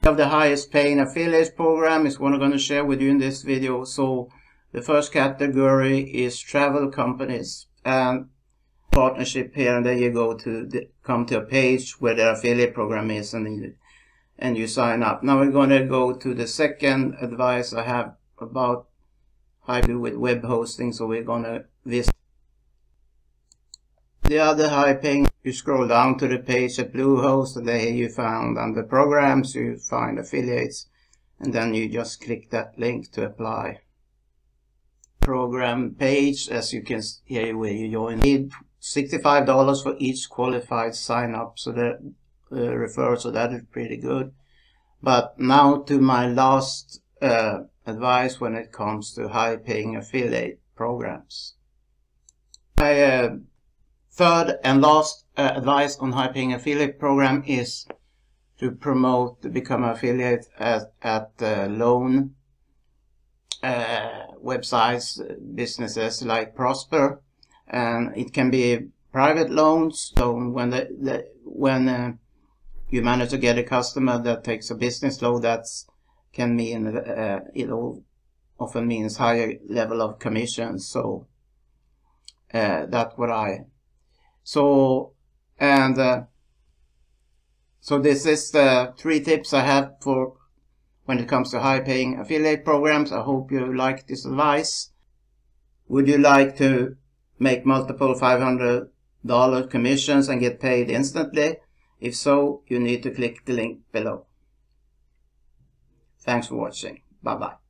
Of the highest paying affiliate program is what I'm going to share with you in this video. So the first category is travel companies and partnership here, and there you go to come to a page where the affiliate program is, and you sign up. Now we're going to go to the second advice I have about how to do with web hosting. So we're going to visit the other high paying. You scroll down to the page at Bluehost, and there you found under programs you find affiliates, and then you just click that link to apply. Program page, as you can see here where you join, need $65 for each qualified sign up, so that referral, so that is pretty good. But now to my last advice when it comes to high paying affiliate programs. My third and last advice on high paying affiliate program is to become an affiliate at loan websites, businesses like Prosper, and it can be private loans. So when you manage to get a customer that takes a business loan, that can mean it often means higher level of commissions. So that's what I. So this is the 3 tips I have for when it comes to high paying affiliate programs. I hope you like this advice. Would you like to make multiple $500 commissions and get paid instantly? If so, you need to click the link below. Thanks for watching. Bye bye.